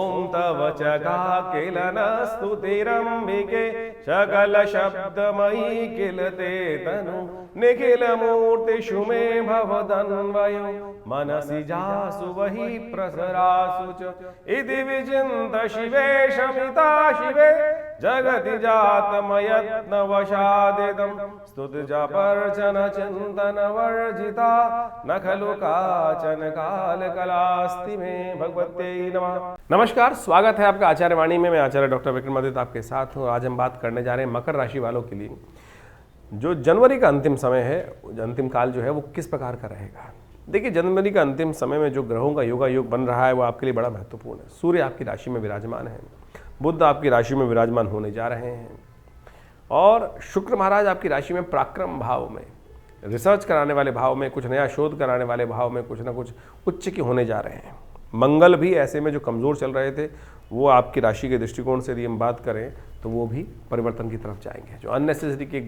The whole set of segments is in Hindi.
ओम तव च किलन स्तुतिरंबिके सकल शब्दमयी किल ते तनु निखिल मूर्ति शुमे भवदन्वयो मनसि जासु वही प्रसरासु च इति विचिन्त शिवे शमिता शिवे जगति जातमयत्न वशादिदं स्तुति जपर्चन चिंतन वर्जिता न खलु काचन काल कलास्ति में। भगवते नमः। नमस्कार, स्वागत है आपका आचार्य वाणी में। मैं आचार्य डॉक्टर विक्रमादित्य आपके साथ हूँ। आज हम बात करने जा रहे हैं मकर राशि वालों के लिए जो जनवरी का अंतिम समय है, अंतिम काल जो है वो किस प्रकार का रहेगा। देखिए, जनवरी का अंतिम समय में जो ग्रहों का योगायोग बन रहा है वो आपके लिए बड़ा महत्वपूर्ण है। सूर्य आपकी राशि में विराजमान है, बुध आपकी राशि में विराजमान होने जा रहे हैं और शुक्र महाराज आपकी राशि में पराक्रम भाव में, रिसर्च कराने वाले भाव में, कुछ नया शोध कराने वाले भाव में कुछ ना कुछ उच्च के होने जा रहे हैं। मंगल भी ऐसे में जो कमज़ोर चल रहे थे वो आपकी राशि के दृष्टिकोण से यदि हम बात करें तो वो भी परिवर्तन की तरफ जाएंगे। जो अननेसेसरी के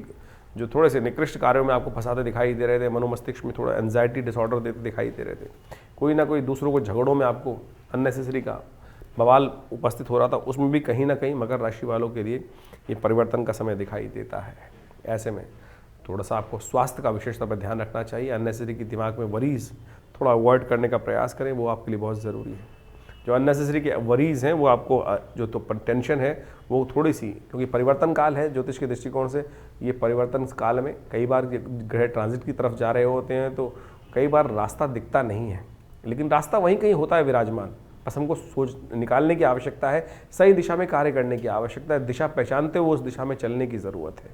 जो थोड़े से निकृष्ट कार्यों में आपको फंसाते दिखाई दे रहे थे, मनोमस्तिष्क में थोड़ा एंजाइटी डिसऑर्डर देते दिखाई दे रहे थे, कोई ना कोई दूसरों को झगड़ों में आपको अननेसेसरी का बवाल उपस्थित हो रहा था, उसमें भी कहीं ना कहीं मकर राशि वालों के लिए ये परिवर्तन का समय दिखाई देता है। ऐसे में थोड़ा सा आपको स्वास्थ्य का विशेषता पर ध्यान रखना चाहिए। अननेसेसरी की दिमाग में वरीज थोड़ा अवॉइड करने का प्रयास करें, वो आपके लिए बहुत ज़रूरी है। जो अननेसेसरी के वरीज हैं वो आपको जो तो टेंशन है वो थोड़ी सी, क्योंकि परिवर्तन काल है ज्योतिष के दृष्टिकोण से, ये परिवर्तन काल में कई बार ग्रह ट्रांजिट की तरफ जा रहे होते हैं तो कई बार रास्ता दिखता नहीं है, लेकिन रास्ता वहीं कहीं होता है विराजमान। बस हमको सोच निकालने की आवश्यकता है, सही दिशा में कार्य करने की आवश्यकता है, दिशा पहचानते हुए उस दिशा में चलने की ज़रूरत है।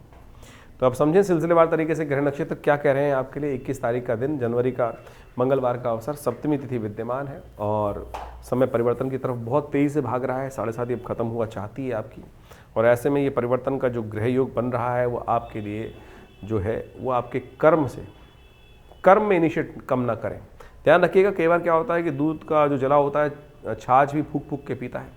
तो अब समझें सिलसिलेवार तरीके से ग्रह नक्षत्र क्या कह रहे हैं आपके लिए। 21 तारीख का दिन, जनवरी का मंगलवार का अवसर, सप्तमी तिथि विद्यमान है और समय परिवर्तन की तरफ बहुत तेज़ी से भाग रहा है। 7:30 अब खत्म हुआ चाहती है आपकी, और ऐसे में ये परिवर्तन का जो ग्रह योग बन रहा है वो आपके लिए जो है वो आपके कर्म में इनिशिएट कम ना करें। ध्यान रखिएगा, कई बार क्या होता है कि दूध का जो जला होता है छाछ भी फूक फूक के पीता है।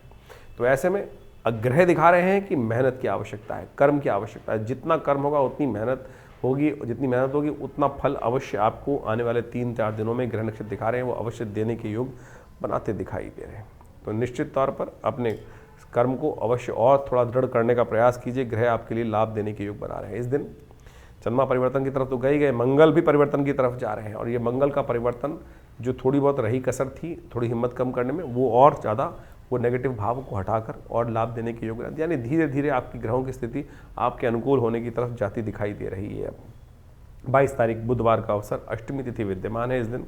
तो ऐसे में ग्रह दिखा रहे हैं कि मेहनत की आवश्यकता है, कर्म की आवश्यकता है। जितना कर्म होगा उतनी मेहनत होगी, जितनी मेहनत होगी उतना फल अवश्य आपको आने वाले 3-4 दिनों में ग्रह नक्षत्र दिखा रहे हैं वो अवश्य देने के योग बनाते दिखाई दे रहे हैं। तो निश्चित तौर पर अपने कर्म को अवश्य और थोड़ा दृढ़ करने का प्रयास कीजिए। ग्रह आपके लिए लाभ देने के योग बना रहे हैं। इस दिन चंद्रमा परिवर्तन की तरफ तो गए, मंगल भी परिवर्तन की तरफ जा रहे हैं और ये मंगल का परिवर्तन जो थोड़ी बहुत रही कसर थी थोड़ी हिम्मत कम करने में, वो और ज़्यादा वो नेगेटिव भाव को हटाकर और लाभ देने की योग्यता, यानी धीरे धीरे आपकी ग्रहों की स्थिति आपके अनुकूल होने की तरफ जाती दिखाई दे रही है। 22 तारीख बुधवार का अवसर, अष्टमी तिथि विद्यमान है इस दिन,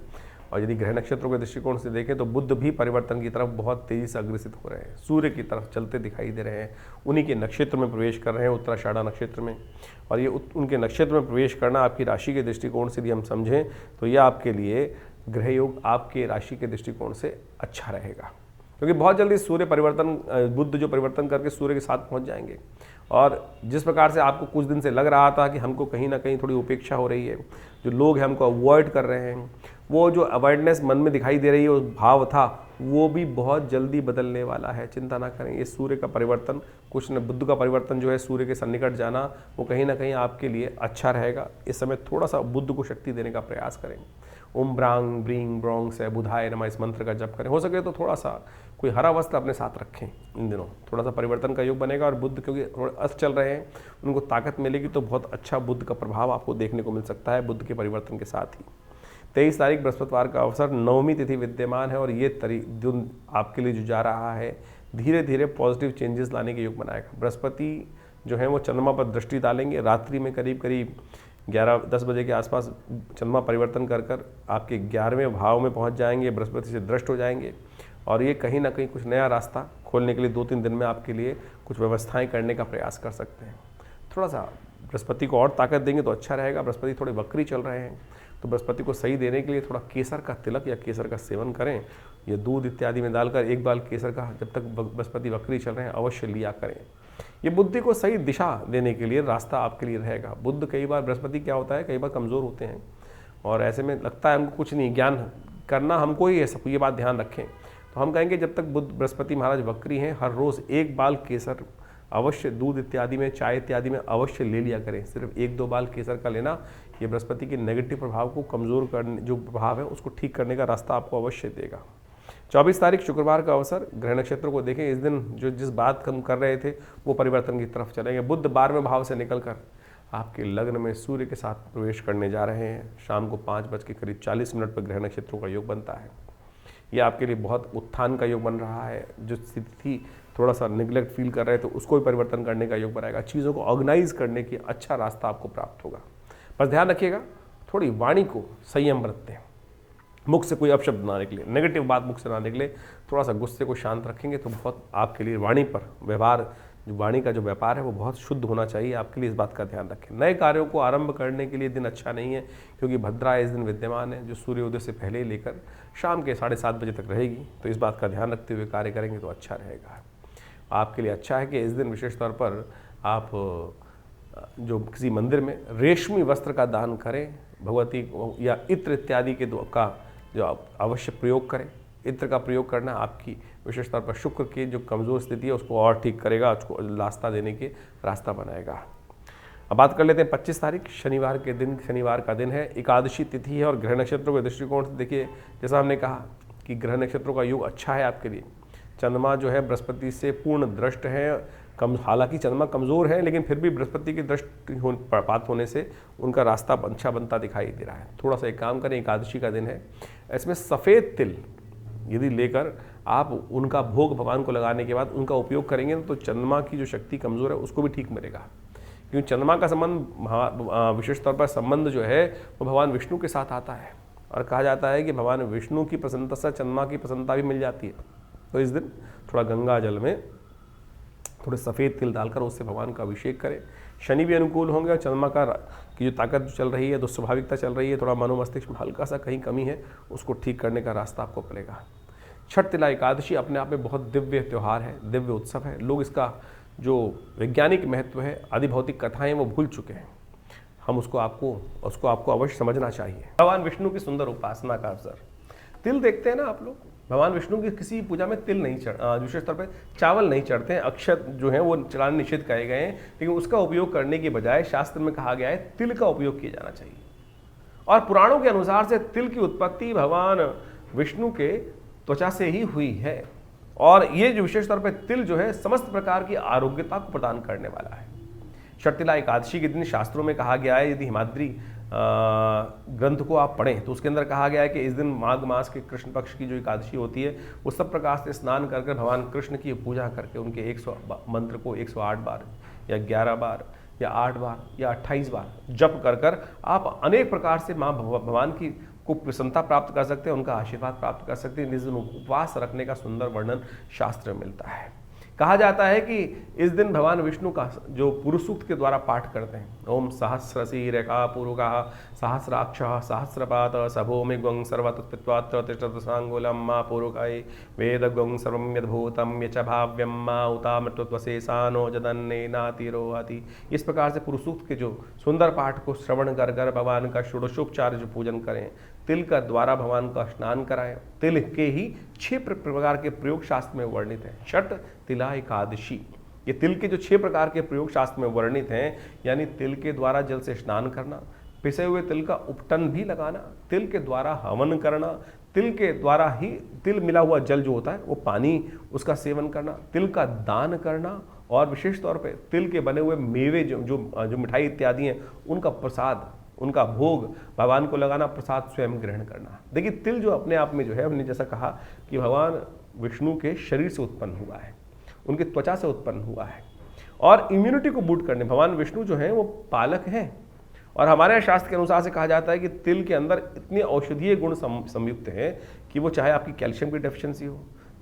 और यदि ग्रह नक्षत्रों के दृष्टिकोण से देखें तो बुध भी परिवर्तन की तरफ बहुत तेज़ी से अग्रसित हो रहे हैं, सूर्य की तरफ चलते दिखाई दे रहे हैं, उन्हीं के नक्षत्र में प्रवेश कर रहे हैं, उत्तराषाढ़ा नक्षत्र में। और ये उनके नक्षत्र में प्रवेश करना आपकी राशि के दृष्टिकोण से यदि हम समझें तो यह आपके लिए ग्रह योग आपके राशि के दृष्टिकोण से अच्छा रहेगा, क्योंकि बहुत जल्दी सूर्य परिवर्तन, बुध जो परिवर्तन करके सूर्य के साथ पहुंच जाएंगे। और जिस प्रकार से आपको कुछ दिन से लग रहा था कि हमको कहीं ना कहीं थोड़ी उपेक्षा हो रही है, जो लोग हैं हमको अवॉइड कर रहे हैं, वो जो अवॉइडनेस मन में दिखाई दे रही है, उस भाव था वो भी बहुत जल्दी बदलने वाला है। चिंता ना करें, ये सूर्य का परिवर्तन, कुछ न बुध का परिवर्तन जो है सूर्य के सन्निकट जाना, वो कहीं ना कहीं आपके लिए अच्छा रहेगा। इस समय थोड़ा सा बुध को शक्ति देने का प्रयास करें। ओम ब्रांग ब्रींग ब्रोंग से बुधाय नमः इस मंत्र का जप करें। हो सके तो थोड़ा सा कोई हरा वस्त्र अपने साथ रखें। इन दिनों थोड़ा सा परिवर्तन का योग बनेगा और बुध क्योंकि थोड़े अस्त चल रहे हैं, उनको ताकत मिलेगी तो बहुत अच्छा बुध का प्रभाव आपको देखने को मिल सकता है बुध के परिवर्तन के साथ ही। 23 तारीख बृहस्पतिवार का अवसर, नवमी तिथि विद्यमान है और ये दिन आपके लिए जो जा रहा है धीरे धीरे पॉजिटिव चेंजेस लाने के योग बनाएगा। बृहस्पति जो है वो चंद्रमा पर दृष्टि डालेंगे, रात्रि में करीब 11-10 बजे के आसपास चंद्रमा परिवर्तन कर आपके 11वें भाव में पहुंच जाएंगे, बृहस्पति से दृष्ट हो जाएंगे और ये कहीं ना कहीं कुछ नया रास्ता खोलने के लिए 2-3 दिन में आपके लिए कुछ व्यवस्थाएं करने का प्रयास कर सकते हैं। थोड़ा सा बृहस्पति को और ताकत देंगे तो अच्छा रहेगा। बृहस्पति थोड़े वक्री चल रहे हैं तो बृहस्पति को सही देने के लिए थोड़ा केसर का तिलक या केसर का सेवन करें, या दूध इत्यादि में डालकर एक बार केसर का, जब तक बृहस्पति वक्री चल रहे हैं, अवश्य लिया करें। ये बुद्धि को सही दिशा देने के लिए रास्ता आपके लिए रहेगा। बुद्ध कई बार, बृहस्पति क्या होता है, कई बार कमज़ोर होते हैं और ऐसे में लगता है हमको कुछ नहीं, ज्ञान करना हमको ही है सब, ये बात ध्यान रखें। तो हम कहेंगे जब तक बुध बृहस्पति महाराज वक्री हैं, हर रोज़ एक बाल केसर अवश्य दूध इत्यादि में, चाय इत्यादि में अवश्य ले लिया करें। सिर्फ 1-2 बाल केसर का लेना ये बृहस्पति के नेगेटिव प्रभाव को कमज़ोर करने, जो प्रभाव है उसको ठीक करने का रास्ता आपको अवश्य देगा। 24 तारीख शुक्रवार का अवसर, ग्रह नक्षत्रों को देखें। इस दिन जो जिस बात हम कर रहे थे वो परिवर्तन की तरफ चलेंगे। बुध 12वें भाव से निकलकर आपके लग्न में सूर्य के साथ प्रवेश करने जा रहे हैं। शाम को 5:40 पर ग्रह नक्षत्रों का योग बनता है। ये आपके लिए बहुत उत्थान का योग बन रहा है। जो स्थिति थी, थोड़ा सा निगलेक्ट फील कर रहे थे, उसको भी परिवर्तन करने का योग बनाएगा। चीज़ों को ऑर्गेनाइज करने की अच्छा रास्ता आपको प्राप्त होगा। बस ध्यान रखिएगा, थोड़ी वाणी को संयम बरतें, मुख से कोई अपशब्द ना निकले, नेगेटिव बात मुख से ना निकले। थोड़ा सा गुस्से को शांत रखेंगे तो बहुत आपके लिए वाणी पर व्यवहार, जो वाणी का जो व्यापार है वो बहुत शुद्ध होना चाहिए आपके लिए। इस बात का ध्यान रखें। नए कार्यों को आरंभ करने के लिए दिन अच्छा नहीं है, क्योंकि भद्रा इस दिन विद्यमान है, जो सूर्योदय से पहले लेकर शाम के 7:30 बजे तक रहेगी। तो इस बात का ध्यान रखते हुए कार्य करेंगे तो अच्छा रहेगा। आपके लिए अच्छा है कि इस दिन विशेष तौर पर आप जो किसी मंदिर में रेशमी वस्त्र का दान करें, भगवती को या इत्र इत्यादि के का जो आप अवश्य प्रयोग करें। इत्र का प्रयोग करना आपकी विशेष तौर पर शुक्र की जो कमज़ोर स्थिति है उसको और ठीक करेगा, उसको रास्ता देने के रास्ता बनाएगा। अब बात कर लेते हैं 25 तारीख शनिवार के दिन। शनिवार का दिन है, एकादशी तिथि है और ग्रह नक्षत्रों के दृष्टिकोण से देखिए, जैसा हमने कहा कि ग्रह नक्षत्रों का योग अच्छा है आपके लिए। चंद्रमा जो है बृहस्पति से पूर्ण दृष्ट है। हालांकि चंद्रमा कमज़ोर है, लेकिन फिर भी बृहस्पति की दृष्टिपात होने से उनका रास्ता अच्छा बनता दिखाई दे रहा है। थोड़ा सा एक काम करें, एकादशी का दिन है, इसमें सफ़ेद तिल यदि लेकर आप उनका भोग भगवान को लगाने के बाद उनका उपयोग करेंगे तो चंद्रमा की जो शक्ति कमज़ोर है उसको भी ठीक मिलेगा। क्योंकि चंद्रमा का संबंध, विशेष तौर पर संबंध जो है वो भगवान विष्णु के साथ आता है, और कहा जाता है कि भगवान विष्णु की प्रसन्नता से चंद्रमा की प्रसन्नता भी मिल जाती है। तो इस दिन थोड़ा गंगा जल में थोड़े सफ़ेद तिल डालकर उससे भगवान का अभिषेक करें। शनि भी अनुकूल होंगे और चंद्रमा की जो ताकत चल रही है, तो स्वाभाविकता चल रही है, थोड़ा मनोमस्तिष्क में हल्का सा कहीं कमी है, उसको ठीक करने का रास्ता आपको मिलेगा। छठ तिला एकादशी अपने आप में बहुत दिव्य त्यौहार है, दिव्य उत्सव है। लोग इसका जो वैज्ञानिक महत्व है, आदिभौतिक कथाएं वो भूल चुके हैं। हम उसको आपको अवश्य समझना चाहिए। भगवान विष्णु की सुंदर उपासना का अवसर। तिल देखते हैं ना आप लोग, भगवान विष्णु की किसी पूजा में तिल नहीं विशेष तौर पर चावल नहीं चढ़ते हैं। अक्षत जो है वो चढ़ाने निषेध कहे गए हैं, लेकिन उसका उपयोग करने के बजाय शास्त्र में कहा गया है तिल का उपयोग किया जाना चाहिए। और पुराणों के अनुसार से तिल की उत्पत्ति भगवान विष्णु के त्वचा से ही हुई है, और ये जो विशेष तौर पर तिल जो है समस्त प्रकार की आरोग्यता को प्रदान करने वाला है। षटतिला एकादशी के दिन शास्त्रों में कहा गया है, यदि हिमाद्री ग्रंथ को आप पढ़ें तो उसके अंदर कहा गया है कि इस दिन माघ मास के कृष्ण पक्ष की जो एकादशी होती है वो सब प्रकार से स्नान कर भगवान कृष्ण की पूजा करके उनके 100 मंत्र को 108 बार या 11 बार या 8 बार या 28 बार जप कर आप अनेक प्रकार से माँ भगवान की को प्रसन्नता प्राप्त कर सकते हैं, उनका आशीर्वाद प्राप्त कर सकते हैं। इस दिन उपवास रखने का सुंदर वर्णन शास्त्र में मिलता है। कहा जाता है कि इस दिन भगवान विष्णु का जो पुरुष सूक्त के द्वारा पाठ करते हैं, ओम सहस्रशीरेखा पुरुषा सहस्राक्ष सहस्रपात सभूमि ग्वं सर्वतत्त्वात्र तिष्ठत सांगुलम मा पुरुषाय वेद ग्वं सर्वं यद्भूतं यच भाव्यं मा उतामृतत्वशेषानो जदन्नेनातिरोहति। इस प्रकार से पुरुष सूक्त के जो सुंदर पाठ को श्रवण कर भगवान का षोडशोपचार जो पूजन करें, तिल का द्वारा भगवान का स्नान कराएं। तिल के ही 6 प्रकार के प्रयोग शास्त्र में वर्णित हैं। छठ तिला एकादशी, ये तिल के जो 6 प्रकार के प्रयोग शास्त्र में वर्णित हैं, यानी तिल के द्वारा जल से स्नान करना, पिसे हुए तिल का उपटन भी लगाना, तिल के द्वारा हवन करना, तिल के द्वारा ही तिल मिला हुआ जल जो होता है वो पानी उसका सेवन करना, तिल का दान करना, और विशेष तौर पे तिल के बने हुए मेवे जो मिठाई इत्यादि हैं उनका प्रसाद, उनका भोग भगवान को लगाना, प्रसाद स्वयं ग्रहण करना। देखिए तिल जो अपने आप में जो है, हमने जैसा कहा कि भगवान विष्णु के शरीर से उत्पन्न हुआ है, उनकी त्वचा से उत्पन्न हुआ है, और इम्यूनिटी को बूस्ट करने भगवान विष्णु जो है वो पालक हैं। और हमारे शास्त्र के अनुसार से कहा जाता है कि तिल के अंदर इतने औषधीय गुण संयुक्त हैं कि वो चाहे आपकी कैल्शियम की डेफिशिएंसी हो,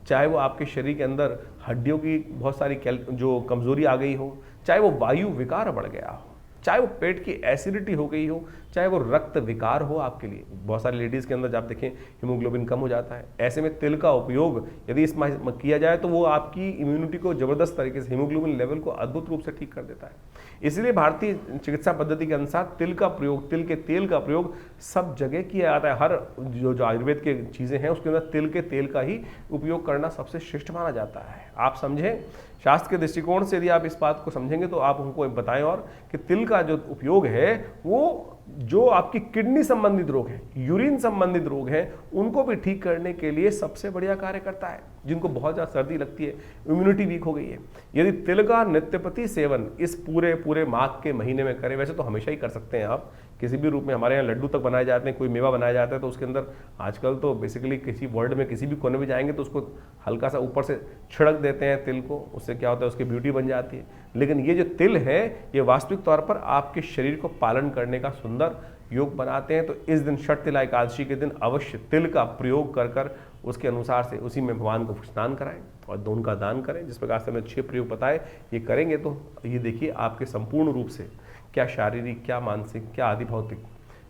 चाहे वो आपके शरीर के अंदर हड्डियों की बहुत सारी जो कमजोरी आ गई हो, चाहे वो वायु विकार बढ़ गया हो, चाहे वो पेट की एसिडिटी हो गई हो, चाहे वो रक्त विकार हो आपके लिए। बहुत सारी लेडीज़ के अंदर जब देखें हीमोग्लोबिन कम हो जाता है, ऐसे में तिल का उपयोग यदि इसमें किया जाए तो वो आपकी इम्यूनिटी को ज़बरदस्त तरीके से, हीमोग्लोबिन लेवल को अद्भुत रूप से ठीक कर देता है। इसलिए भारतीय चिकित्सा पद्धति के अनुसार तिल का प्रयोग, तिल के तेल का प्रयोग सब जगह किया जाता है। हर जो आयुर्वेद के चीज़ें हैं उसके अंदर तिल के तेल का ही उपयोग करना सबसे श्रेष्ठ माना जाता है। आप समझें, शास्त्र के दृष्टिकोण से यदि आप इस बात को समझेंगे तो आप हमको बताएं और कि तिल का जो उपयोग है वो जो आपकी किडनी संबंधित रोग हैं, यूरिन संबंधित रोग हैं, उनको भी ठीक करने के लिए सबसे बढ़िया कार्य करता है। जिनको बहुत ज़्यादा सर्दी लगती है, इम्यूनिटी वीक हो गई है, यदि तिल का नित्यप्रति सेवन इस पूरे माघ के महीने में करें, वैसे तो हमेशा ही कर सकते हैं आप, किसी भी रूप में। हमारे यहाँ लड्डू तक बनाए जाते हैं, कोई मेवा बनाया जाता है तो उसके अंदर आजकल तो बेसिकली किसी वर्ल्ड में किसी भी कोने में जाएंगे तो उसको हल्का सा ऊपर से छिड़क देते हैं तिल को, उससे क्या होता है, उसकी ब्यूटी बन जाती है। लेकिन ये जो तिल है, ये वास्तविक तौर पर आपके शरीर को पालन करने का सुंदर योग बनाते हैं। तो इस दिन षट तिला एकादशी के दिन अवश्य तिल का प्रयोग कर उसके अनुसार से उसी में भगवान को स्नान कराएं और दूध का दान करें। जिस प्रकार से हमने 6 प्रयोग बताए, ये करेंगे तो ये देखिए आपके संपूर्ण रूप से क्या शारीरिक, क्या मानसिक, क्या आदि भौतिक,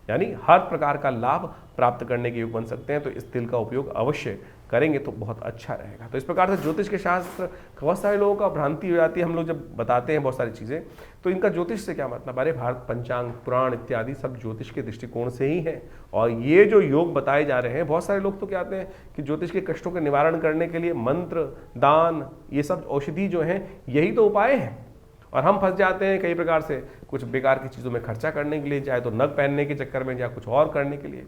यानी हर प्रकार का लाभ प्राप्त करने के योग बन सकते हैं। तो इस तिल का उपयोग अवश्य करेंगे तो बहुत अच्छा रहेगा। तो इस प्रकार से ज्योतिष के शास्त्र, बहुत सारे लोगों का भ्रांति हो जाती है। हम लोग जब बताते हैं बहुत सारी चीज़ें, तो इनका ज्योतिष से क्या मतलब, अरे भारत पंचांग, पुराण इत्यादि सब ज्योतिष के दृष्टिकोण से ही है। और ये जो योग बताए जा रहे हैं, बहुत सारे लोग तो कहते हैं कि ज्योतिष के कष्टों के निवारण करने के लिए मंत्र, दान, ये सब औषधि जो हैं, यही तो उपाय हैं। और हम फंस जाते हैं कई प्रकार से कुछ बेकार की चीज़ों में खर्चा करने के लिए, चाहे तो नग पहनने के चक्कर में या कुछ और करने के लिए।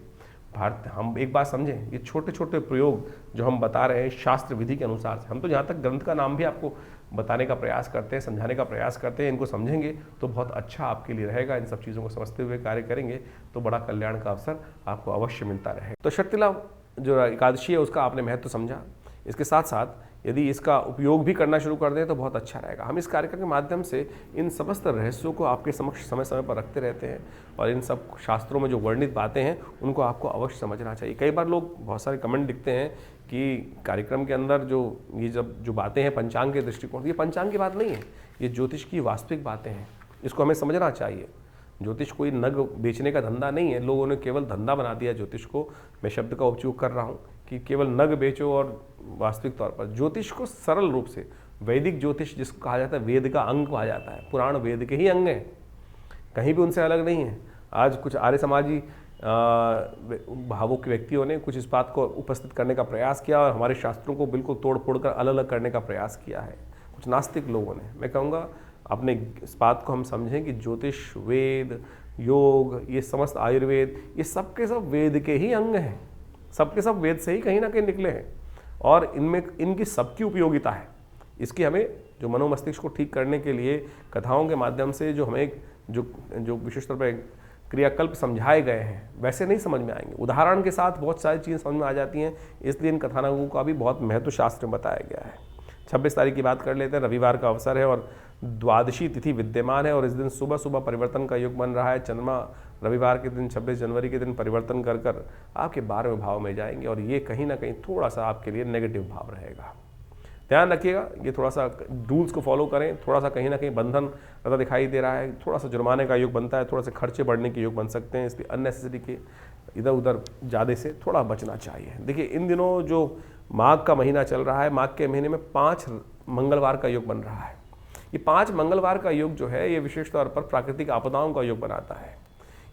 भारत, हम एक बात समझें, ये छोटे छोटे प्रयोग जो हम बता रहे हैं शास्त्र विधि के अनुसार से, हम तो जहाँ तक ग्रंथ का नाम भी आपको बताने का प्रयास करते हैं, समझाने का प्रयास करते हैं, इनको समझेंगे तो बहुत अच्छा आपके लिए रहेगा। इन सब चीज़ों को समझते हुए कार्य करेंगे तो बड़ा कल्याण का अवसर आपको अवश्य मिलता रहेगा। तो षट तिला जो एकादशी है उसका आपने महत्व समझा। इसके साथ साथ यदि इसका उपयोग भी करना शुरू कर दें तो बहुत अच्छा रहेगा। हम इस कार्यक्रम के माध्यम से इन समस्त रहस्यों को आपके समक्ष समय समय पर रखते रहते हैं और इन सब शास्त्रों में जो वर्णित बातें हैं उनको आपको अवश्य समझना चाहिए। कई बार लोग बहुत सारे कमेंट लिखते हैं कि कार्यक्रम के अंदर जो बातें हैं पंचांग के दृष्टिकोण, ये पंचांग की बात नहीं है, ये ज्योतिष की वास्तविक बातें हैं। इसको हमें समझना चाहिए। ज्योतिष कोई नग बेचने का धंधा नहीं है, लोगों ने केवल धंधा बना दिया ज्योतिष को। मैं शब्द का उपयोग कर रहा हूँ कि केवल नग बेचो, और वास्तविक तौर पर ज्योतिष को सरल रूप से, वैदिक ज्योतिष जिसको कहा जाता है, वेद का अंग कहा जाता है, पुराण वेद के ही अंग हैं, कहीं भी उनसे अलग नहीं है। आज कुछ आर्य समाजी भावों के व्यक्तियों ने कुछ इस बात को उपस्थित करने का प्रयास किया और हमारे शास्त्रों को बिल्कुल तोड़ फोड़ कर अलग अलग करने का प्रयास किया है कुछ नास्तिक लोगों ने। मैं कहूँगा अपने इस बात को हम समझें कि ज्योतिष, वेद, योग, ये समस्त आयुर्वेद, ये सब के सब वेद के ही अंग हैं, सबके सब वेद से ही कहीं ना कहीं निकले हैं और इनमें इनकी सबकी उपयोगिता है। इसकी हमें जो मनोमस्तिष्क को ठीक करने के लिए कथाओं के माध्यम से जो हमें जो विशेष तौर पर क्रियाकल्प समझाए गए हैं, वैसे नहीं समझ में आएंगे। उदाहरण के साथ बहुत सारी चीज़ें समझ में आ जाती हैं, इसलिए इन कथानकों का भी बहुत महत्व शास्त्र में बताया गया है। 26 तारीख की बात कर लेते हैं। रविवार का अवसर है और द्वादशी तिथि विद्यमान है और इस दिन सुबह सुबह परिवर्तन का योग बन रहा है। चंद्रमा रविवार के दिन 26 जनवरी के दिन परिवर्तन कर आपके 12वें भाव में जाएंगे और ये कहीं ना कहीं थोड़ा सा आपके लिए नेगेटिव भाव रहेगा। ध्यान रखिएगा, ये थोड़ा सा रूल्स को फॉलो करें। थोड़ा सा कहीं ना कहीं बंधन ज़्यादा दिखाई दे रहा है, थोड़ा सा जुर्माने का योग बनता है, थोड़ा सा खर्चे बढ़ने के योग बन सकते हैं, इसलिए अननेसेसरी के इधर उधर ज़्यादा से थोड़ा बचना चाहिए। देखिए, इन दिनों जो माघ का महीना चल रहा है, माघ के महीने में 5 मंगलवार का योग बन रहा है। ये 5 मंगलवार का योग जो है, ये विशेष तौर पर प्राकृतिक आपदाओं का योग बनाता है।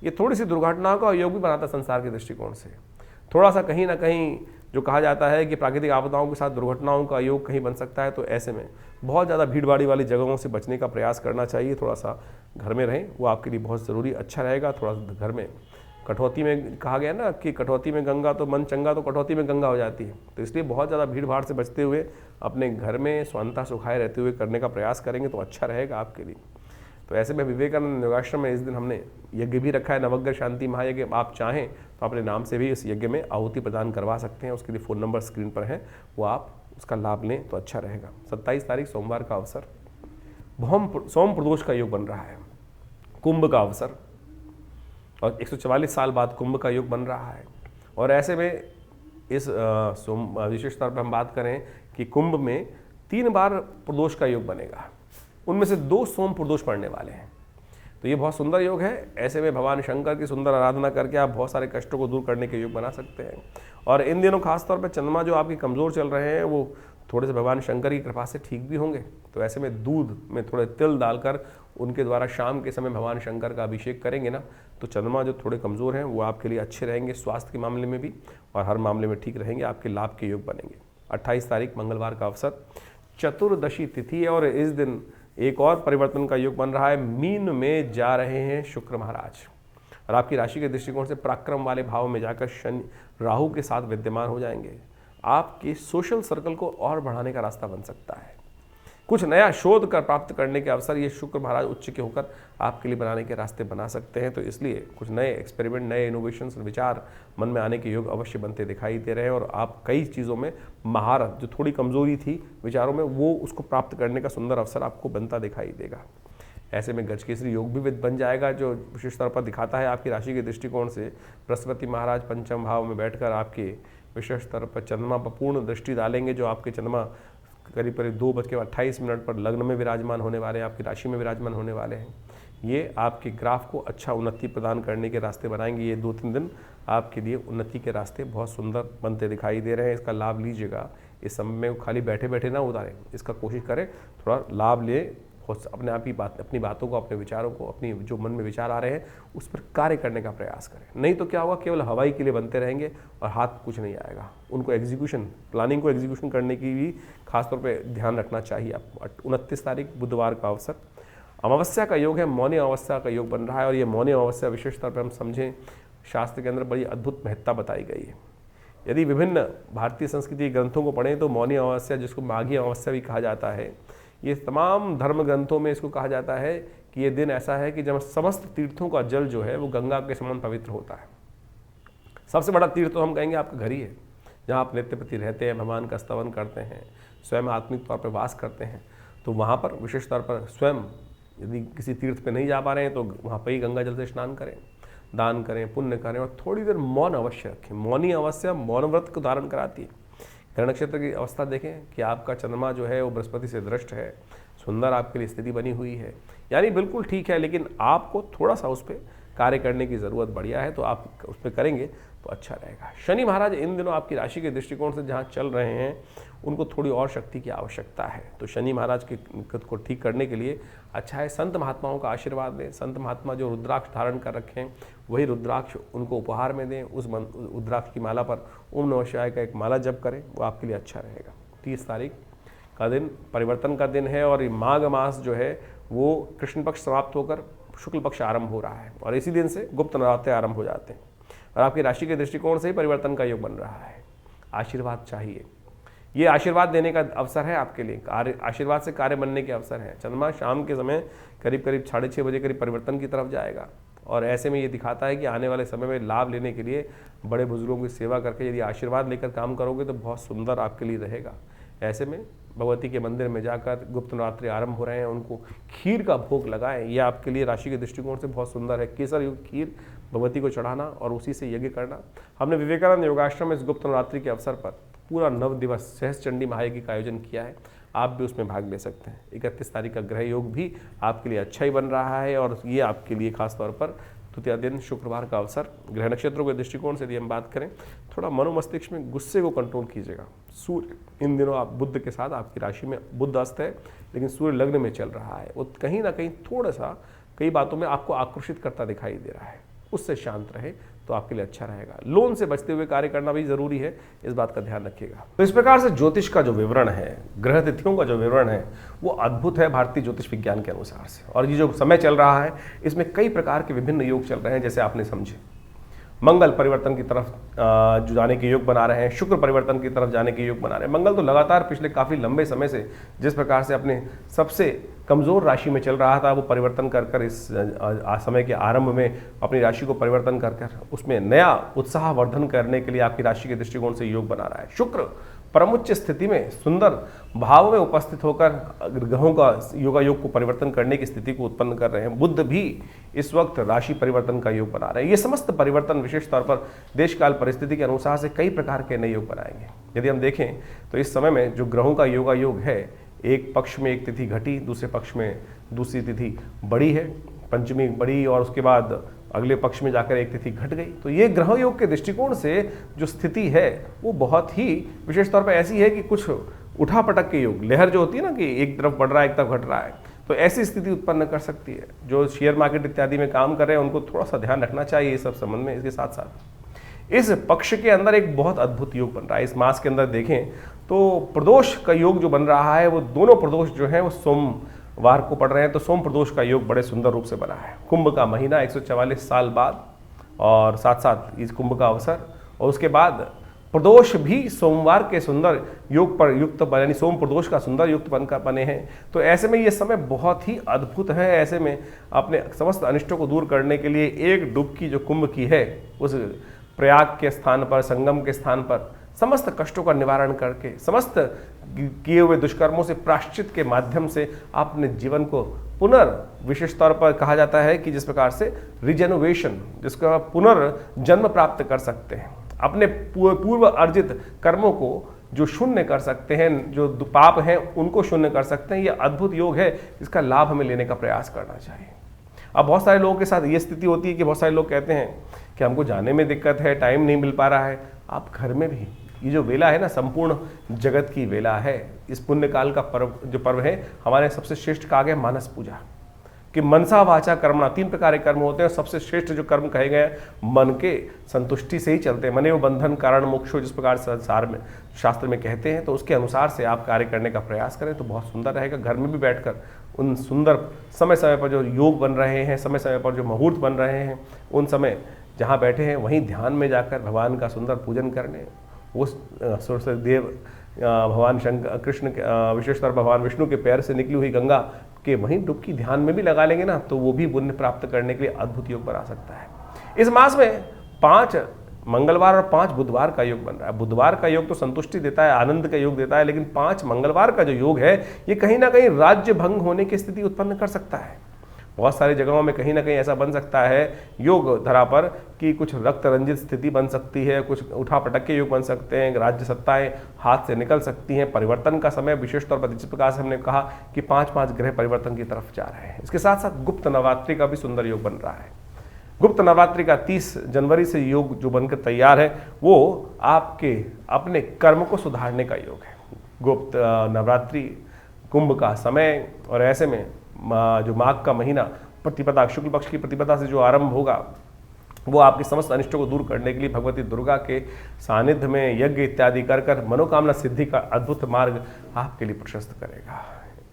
ये थोड़ी सी दुर्घटनाओं का योग भी बनाता है संसार के दृष्टिकोण से। थोड़ा सा कहीं ना कहीं जो कहा जाता है कि प्राकृतिक आपदाओं के साथ दुर्घटनाओं का योग कहीं बन सकता है, तो ऐसे में बहुत ज़्यादा भीड़भाड़ी वाली जगहों से बचने का प्रयास करना चाहिए। थोड़ा सा घर में रहें, वो आपके लिए बहुत ज़रूरी, अच्छा रहेगा। थोड़ा सा घर में, कटौती में कहा गया ना कि कटौती में गंगा तो मन चंगा, तो कटौती में गंगा हो जाती है। तो इसलिए बहुत ज़्यादा भीड़ भाड़ से बचते हुए अपने घर में स्वांतः सुखाए रहते हुए करने का प्रयास करेंगे तो अच्छा रहेगा आपके लिए। तो ऐसे में विवेकानंद योगाश्रम में इस दिन हमने यज्ञ भी रखा है, नवग्रह शांति महायज्ञ। आप चाहें तो अपने नाम से भी इस यज्ञ में आहुति प्रदान करवा सकते हैं। उसके लिए फ़ोन नंबर स्क्रीन पर है, वो आप उसका लाभ लें तो अच्छा रहेगा। 27 तारीख सोमवार का अवसर, सोम प्रदोष का योग बन रहा है, कुंभ का अवसर, और 144 साल बाद कुंभ का योग बन रहा है। और ऐसे में इस विशेष तौर पर हम बात करें कि कुंभ में 3 बार प्रदोष का योग बनेगा, उनमें से 2 सोम प्रदोष पड़ने वाले हैं। तो ये बहुत सुंदर योग है। ऐसे में भगवान शंकर की सुंदर आराधना करके आप बहुत सारे कष्टों को दूर करने के योग बना सकते हैं। और इन दिनों खासतौर पर चंद्रमा जो आपके कमज़ोर चल रहे हैं, वो थोड़े से भगवान शंकर की कृपा से ठीक भी होंगे। तो ऐसे में दूध में थोड़े तिल डालकर उनके द्वारा शाम के समय भगवान शंकर का अभिषेक करेंगे ना, तो चंद्रमा जो थोड़े कमज़ोर हैं वो आपके लिए अच्छे रहेंगे, स्वास्थ्य के मामले में भी और हर मामले में ठीक रहेंगे, आपके लाभ के योग बनेंगे। 28 तारीख मंगलवार का अवसर, चतुर्दशी तिथि है और इस दिन एक और परिवर्तन का योग बन रहा है। मीन में जा रहे हैं शुक्र महाराज। और आपकी राशि के दृष्टिकोण से पराक्रम वाले भाव में जाकर शनि राहु के साथ विद्यमान हो जाएंगे। आपके सोशल सर्कल को और बढ़ाने का रास्ता बन सकता है। कुछ नया शोध कर प्राप्त करने के अवसर ये शुक्र महाराज उच्च के होकर आपके लिए बनाने के रास्ते बना सकते हैं। तो इसलिए कुछ नए एक्सपेरिमेंट, नए इनोवेशंस, विचार मन में आने के योग अवश्य बनते दिखाई दे रहे हैं। और आप कई चीज़ों में महारत, जो थोड़ी कमजोरी थी विचारों में, वो उसको प्राप्त करने का सुंदर अवसर आपको बनता दिखाई देगा। ऐसे में गजकेसरी योग भी बन जाएगा, जो विशेष तौर पर दिखाता है आपकी राशि के दृष्टिकोण से बृहस्पति महाराज पंचम भाव में बैठकर आपके विशेष तौर पर चंद्रमा पर पूर्ण दृष्टि डालेंगे। जो आपके चंद्रमा करीब 2:28 पर लग्न में विराजमान होने वाले हैं, आपकी राशि में विराजमान होने वाले हैं। ये आपके ग्राफ को अच्छा उन्नति प्रदान करने के रास्ते बनाएंगे। ये 2-3 दिन आपके लिए उन्नति के रास्ते बहुत सुंदर बनते दिखाई दे रहे हैं। इसका लाभ लीजिएगा। इस समय में खाली बैठे बैठे ना उतारें, इसका कोशिश करें थोड़ा लाभ ले, अपने आप ही अपनी बातों को, अपने विचारों को, अपनी जो मन में विचार आ रहे हैं उस पर कार्य करने का प्रयास करें। नहीं तो क्या होगा, केवल हवाई के लिए बनते रहेंगे और हाथ कुछ नहीं आएगा। उनको एग्जीक्यूशन, प्लानिंग को एग्जीक्यूशन करने की भी खासतौर पे ध्यान रखना चाहिए आपको। 29 तारीख बुधवार का अवसर, अमावस्या का योग है, मौनी अमावस्या का योग बन रहा है। और ये मौनी अमावस्या विशेष तौर पर हम समझें, शास्त्र के अंदर बड़ी अद्भुत महत्ता बताई गई है। यदि विभिन्न भारतीय संस्कृति ग्रंथों को पढ़ें तो मौनी अमावस्या, जिसको माघी अमावस्या भी कहा जाता है, ये तमाम धर्म ग्रंथों में इसको कहा जाता है कि ये दिन ऐसा है कि जब समस्त तीर्थों का जल जो है वो गंगा के समान पवित्र होता है। सबसे बड़ा तीर्थ तो हम कहेंगे आपका घर ही है, जहाँ आप नित्य प्रति रहते हैं, भगवान का स्तवन करते हैं, स्वयं आत्मिक तौर पर वास करते हैं। तो वहाँ पर विशेष तौर पर स्वयं यदि किसी तीर्थ पे नहीं जा पा रहे हैं तो वहाँ पर ही गंगा जल से स्नान करें, दान करें, पुण्य करें और थोड़ी देर मौन अवश्य रखें। मौनी अमावस्या मौन व्रत को धारण कराती है। ग्रहण नक्षत्र की अवस्था देखें कि आपका चंद्रमा जो है वो बृहस्पति से दृष्ट है, सुंदर आपके लिए स्थिति बनी हुई है, यानी बिल्कुल ठीक है। लेकिन आपको थोड़ा सा उस पर कार्य करने की ज़रूरत बढ़िया है, तो आप उस पर करेंगे तो अच्छा रहेगा। शनि महाराज इन दिनों आपकी राशि के दृष्टिकोण से जहाँ चल रहे हैं उनको थोड़ी और शक्ति की आवश्यकता है। तो शनि महाराज के को ठीक करने के लिए अच्छा है संत महात्माओं का आशीर्वाद लें। संत महात्मा जो रुद्राक्ष धारण कर रखे हैं वही रुद्राक्ष उनको उपहार में दें। उस रुद्राक्ष की माला पर ओम नमः शिवाय का एक माला जप करें, वो आपके लिए अच्छा रहेगा। 30 तारीख का दिन परिवर्तन का दिन है और माघ मास जो है वो कृष्ण पक्ष समाप्त होकर शुक्ल पक्ष आरंभ हो रहा है और इसी दिन से गुप्त नवरात्रे आरंभ हो जाते हैं और आपकी राशि के दृष्टिकोण से ही परिवर्तन का योग बन रहा है। आशीर्वाद चाहिए, ये आशीर्वाद देने का अवसर है आपके लिए। आशीर्वाद से कार्य बनने के अवसर है। चंद्रमा शाम के समय करीब 6:30 बजे करीब परिवर्तन की तरफ जाएगा और ऐसे में ये दिखाता है कि आने वाले समय में लाभ लेने के लिए बड़े बुजुर्गों की सेवा करके यदि आशीर्वाद लेकर काम करोगे तो बहुत सुंदर आपके लिए रहेगा। ऐसे में भगवती के मंदिर में जाकर गुप्त नवरात्रि आरंभ हो रहे हैं, उनको खीर का भोग लगाएं। यह आपके लिए राशि के दृष्टिकोण से बहुत सुंदर है। केसर युक्त खीर भगवती को चढ़ाना और उसी से यज्ञ करना। हमने विवेकानंद योगाश्रम में इस गुप्त नवरात्रि के अवसर पर पूरा 9 दिवस सहस्त्र चंडी महायज्ञ का आयोजन किया है, आप भी उसमें भाग ले सकते हैं। 31 तारीख का ग्रह योग भी आपके लिए अच्छा ही बन रहा है और ये आपके लिए खास तौर पर तृतीय दिन शुक्रवार का अवसर। ग्रह नक्षत्रों के दृष्टिकोण से यदि हम बात करें, थोड़ा मनोमस्तिष्क में गुस्से को कंट्रोल कीजिएगा। सूर्य इन दिनों आप बुध के साथ आपकी राशि में बुध अस्त है, लेकिन सूर्य लग्न में चल रहा है। वो कहीं ना कहीं थोड़ा सा कई बातों में आपको आकर्षित करता दिखाई दे रहा है, उससे शांत रहे तो आपके लिए अच्छा रहेगा। लोन से बचते हुए कार्य करना भी जरूरी है, इस बात का ध्यान रखिएगा। तो इस प्रकार से ज्योतिष का जो विवरण है, ग्रह तिथियों का जो विवरण है, वो अद्भुत है भारतीय ज्योतिष विज्ञान के अनुसार से। और ये जो समय चल रहा है इसमें कई प्रकार के विभिन्न योग चल रहे हैं, जैसे आपने समझे। मंगल परिवर्तन की तरफ जो जाने के योग बना रहे हैं, शुक्र परिवर्तन की तरफ जाने के योग बना रहे हैं। मंगल तो लगातार पिछले काफ़ी लंबे समय से जिस प्रकार से अपने सबसे कमज़ोर राशि में चल रहा था, वो परिवर्तन कर कर इस समय के आरंभ में अपनी राशि को परिवर्तन कर कर उसमें नया उत्साहवर्धन करने के लिए आपकी राशि के दृष्टिकोण से योग बना रहा है। शुक्र परमुच्च स्थिति में सुंदर भाव में उपस्थित होकर ग्रहों का योग को परिवर्तन करने की स्थिति को उत्पन्न कर रहे हैं। बुध भी इस वक्त राशि परिवर्तन का योग बना रहे हैं। ये समस्त परिवर्तन विशेष तौर पर देश काल परिस्थिति के अनुसार से कई प्रकार के नए योग बनाएंगे। यदि हम देखें तो इस समय में जो ग्रहों का योग है, एक पक्ष में एक तिथि घटी, दूसरे पक्ष में दूसरी तिथि बड़ी है, पंचमी बड़ी, और उसके बाद अगले पक्ष में जाकर एक तिथि घट गई। तो ये ग्रह योग के दृष्टिकोण से जो स्थिति है वो बहुत ही विशेष तौर पर ऐसी है कि कुछ उठापटक के योग, लहर जो होती है ना कि एक तरफ बढ़ रहा है एक तरफ घट रहा है, तो ऐसी स्थिति उत्पन्न कर सकती है। जो शेयर मार्केट इत्यादि में काम कर रहे हैं उनको थोड़ा सा ध्यान रखना चाहिए इस सब संबंध में। इसके साथ साथ इस पक्ष के अंदर एक बहुत अद्भुत योग बन रहा है। इस मास के अंदर देखें तो प्रदोष का योग जो बन रहा है, वो दोनों प्रदोष जो है वो सोमवार को पड़ रहे हैं, तो सोम प्रदोष का योग बड़े सुंदर रूप से बना है। कुंभ का महीना 144 साल बाद और साथ साथ इस कुंभ का अवसर, और उसके बाद प्रदोष भी सोमवार के सुंदर योग पर युक्त यानी सोम प्रदोष का सुंदर युक्त बनकर बने हैं। तो ऐसे में ये समय बहुत ही अद्भुत है। ऐसे में अपने समस्त अनिष्टों को दूर करने के लिए एक डुबकी जो कुंभ की है, उस प्रयाग के स्थान पर, संगम के स्थान पर समस्त कष्टों का निवारण करके, समस्त किए हुए दुष्कर्मों से प्राश्चित के माध्यम से अपने जीवन को विशेष तौर पर कहा जाता है कि जिस प्रकार से रिजेनोवेशन, जिसका पुनर्जन्म प्राप्त कर सकते हैं, अपने पूर्व अर्जित कर्मों को जो शून्य कर सकते हैं, जो पाप हैं उनको शून्य कर सकते हैं। ये अद्भुत योग है, इसका लाभ हमें लेने का प्रयास करना चाहिए। अब बहुत सारे लोगों के साथ ये स्थिति होती है कि बहुत सारे लोग कहते हैं कि हमको जाने में दिक्कत है, टाइम नहीं मिल पा रहा है। आप घर में भी ये जो वेला है ना, संपूर्ण जगत की वेला है। इस पुण्य काल का पर्व है हमारे सबसे श्रेष्ठ कहा गया मानस पूजा, कि मनसा वाचा कर्मणा, 3 प्रकार के कर्म होते हैं। सबसे श्रेष्ठ जो कर्म कहे गए मन के संतुष्टि से ही चलते हैं। मने वो बंधन कारण मोक्षो, जिस प्रकार संसार में शास्त्र में कहते हैं, तो उसके अनुसार से आप कार्य करने का प्रयास करें तो बहुत सुंदर रहेगा। घर में भी बैठकर उन सुंदर समय समय पर जो योग बन रहे हैं, समय समय पर जो मुहूर्त बन रहे हैं, उन समय जहाँ बैठे हैं वहीं ध्यान में जाकर भगवान का सुंदर पूजन करने, उस सरस्वती देव भगवान शंकर कृष्ण विशेषतौर भगवान विष्णु के पैर से निकली हुई गंगा के वहीं डुबकी ध्यान में भी लगा लेंगे ना, तो वो भी पुण्य प्राप्त करने के लिए अद्भुत योग बना सकता है। इस मास में 5 मंगलवार और 5 बुधवार का योग बन रहा है। बुधवार का योग तो संतुष्टि देता है, आनंद का योग देता है, लेकिन 5 मंगलवार का जो योग है ये कहीं ना कहीं राज्य भंग होने की स्थिति उत्पन्न कर सकता है। बहुत सारी जगहों में कहीं ना कहीं ऐसा बन सकता है योग धरा पर कि कुछ रक्त रंजित स्थिति बन सकती है, कुछ उठा पटक के योग बन सकते हैं, राज्य सत्ताएं हाथ से निकल सकती हैं। परिवर्तन का समय विशेष तौर पर जिस प्रकार से हमने कहा कि 5-5 ग्रह परिवर्तन की तरफ जा रहे हैं। इसके साथ साथ गुप्त नवरात्रि का भी सुंदर योग बन रहा है। गुप्त नवरात्रि का 30 जनवरी से योग जो बनकर तैयार है, वो आपके अपने कर्म को सुधारने का योग है। गुप्त नवरात्रि कुंभ का समय, और ऐसे में जो माघ का महीना प्रतिपदा, शुक्ल पक्ष की प्रतिपदा से जो आरंभ होगा, वो आपके समस्त अनिष्टों को दूर करने के लिए भगवती दुर्गा के सानिध्य में यज्ञ इत्यादि कर मनोकामना सिद्धि का अद्भुत मार्ग आपके लिए प्रशस्त करेगा।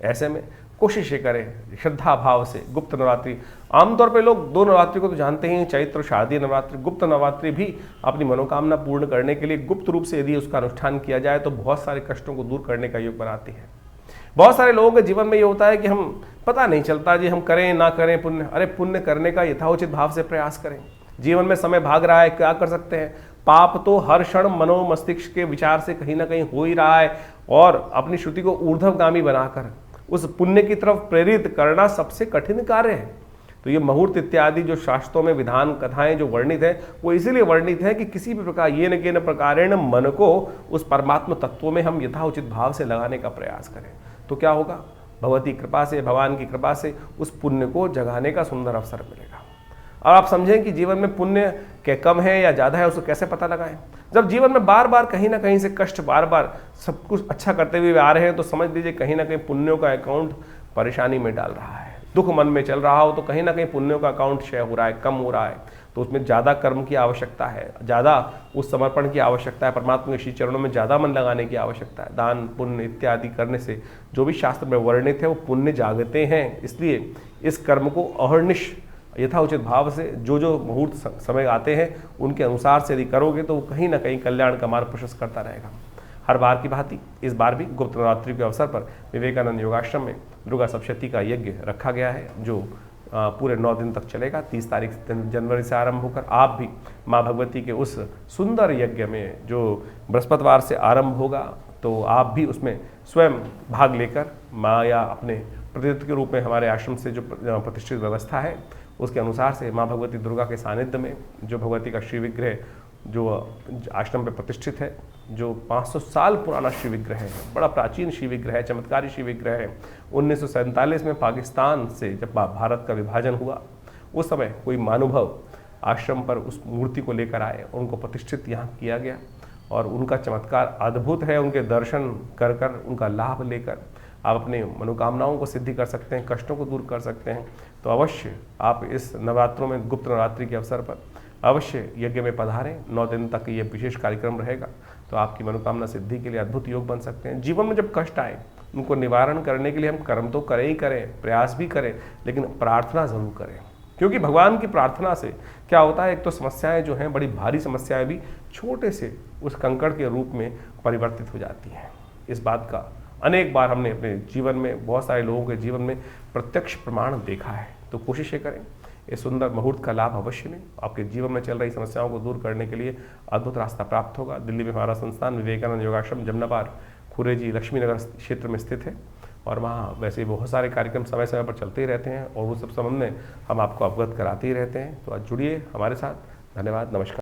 ऐसे में कोशिश करें श्रद्धा भाव से। गुप्त नवरात्रि, आमतौर पे लोग 2 नवरात्रि को तो जानते ही, चैत्र शारदीय नवरात्रि। गुप्त नवरात्रि भी अपनी मनोकामना पूर्ण करने के लिए गुप्त रूप से यदि उसका अनुष्ठान किया जाए तो बहुत सारे कष्टों को दूर करने का योग बनाती है। बहुत सारे लोगों के जीवन में ये होता है कि हम पता नहीं चलता जी हम करें ना करें पुण्य। अरे पुण्य करने का यथाउचित भाव से प्रयास करें। जीवन में समय भाग रहा है, क्या कर सकते हैं? पाप तो हर क्षण मनो मस्तिष्क के विचार से कहीं ना कहीं हो ही रहा है, और अपनी श्रुति को ऊर्ध्वगामी बनाकर उस पुण्य की तरफ प्रेरित करना सबसे कठिन कार्य है। तो ये मुहूर्त इत्यादि जो शास्त्रों में विधान कथाएं जो वर्णित है, वो इसीलिए वर्णित है कि किसी भी प्रकार ये न के न प्रकारेण मन को उस परमात्मा तत्वों में हम यथाउचित भाव से लगाने का प्रयास करें। तो क्या होगा? भगवती कृपा से, भगवान की कृपा से उस पुण्य को जगाने का सुंदर अवसर मिलेगा। और आप समझें कि जीवन में पुण्य के कम है या ज़्यादा है, उसको कैसे पता लगाएं? जब जीवन में बार बार कहीं ना कहीं से कष्ट, बार बार सब कुछ अच्छा करते हुए आ रहे हैं, तो समझ लीजिए कहीं ना कहीं पुण्यों का अकाउंट परेशानी में डाल रहा है। दुख मन में चल रहा हो तो कहीं ना कहीं पुण्यों का अकाउंट क्षय हो रहा है, कम हो रहा है। तो उसमें ज़्यादा कर्म की आवश्यकता है, ज़्यादा उस समर्पण की आवश्यकता है, परमात्मा के श्री चरणों में ज़्यादा मन लगाने की आवश्यकता है। दान पुण्य इत्यादि करने से जो भी शास्त्र में वर्णित है वो पुण्य जागते हैं। इसलिए इस कर्म को अहर्निश यथाउचित भाव से जो जो मुहूर्त समय आते हैं उनके अनुसार से यदि करोगे तो वो कहीं ना कहीं कल्याण का मार्ग प्रशस्त करता रहेगा। हर बार की भांति इस बार भी गुप्त नवरात्रि के अवसर पर विवेकानंद योगाश्रम में दुर्गा सप्तशती का यज्ञ रखा गया है, जो पूरे 9 दिन तक चलेगा। 30 तारीख जनवरी से आरंभ होकर आप भी माँ भगवती के उस सुंदर यज्ञ में जो बृहस्पतिवार से आरंभ होगा, तो आप भी उसमें स्वयं भाग लेकर माँ या अपने प्रतिनिधि के रूप में हमारे आश्रम से जो प्रतिष्ठित व्यवस्था है उसके अनुसार से माँ भगवती दुर्गा के सानिध्य में जो भगवती का श्री विग्रह जो आश्रम पे प्रतिष्ठित है, जो 500 साल पुराना श्री विग्रह है, बड़ा प्राचीन श्री विग्रह है, चमत्कारी श्री विग्रह है। 1947 में पाकिस्तान से जब भारत का विभाजन हुआ, उस समय कोई महानुभाव आश्रम पर उस मूर्ति को लेकर आए, उनको प्रतिष्ठित यहाँ किया गया और उनका चमत्कार अद्भुत है। उनके दर्शन कर कर उनका लाभ लेकर आप अपने मनोकामनाओं को सिद्धि कर सकते हैं, कष्टों को दूर कर सकते हैं। तो अवश्य आप इस नवरात्रों में, गुप्त नवरात्रि के अवसर पर अवश्य यज्ञ में पधारें। 9 दिन तक ये विशेष कार्यक्रम रहेगा, तो आपकी मनोकामना सिद्धि के लिए अद्भुत योग बन सकते हैं। जीवन में जब कष्ट आए उनको निवारण करने के लिए हम कर्म तो करें ही करें, प्रयास भी करें, लेकिन प्रार्थना जरूर करें। क्योंकि भगवान की प्रार्थना से क्या होता है, एक तो समस्याएं जो हैं, बड़ी भारी समस्याएं भी छोटे से उस कंकड़ के रूप में परिवर्तित हो जाती हैं। इस बात का अनेक बार हमने अपने जीवन में, बहुत सारे लोगों के जीवन में प्रत्यक्ष प्रमाण देखा है। तो कोशिश ये करें, इस सुंदर मुहूर्त का लाभ अवश्य लें। आपके जीवन में चल रही समस्याओं को दूर करने के लिए अद्भुत रास्ता प्राप्त होगा। दिल्ली में हमारा संस्थान विवेकानंद योगाश्रम जमनाबार खुरेजी लक्ष्मीनगर क्षेत्र में स्थित है और वहाँ वैसे बहुत सारे कार्यक्रम समय समय पर चलते ही रहते हैं और वो सब संबंध में हम आपको अवगत कराते ही रहते हैं। तो आज जुड़िए हमारे साथ। धन्यवाद, नमस्कार।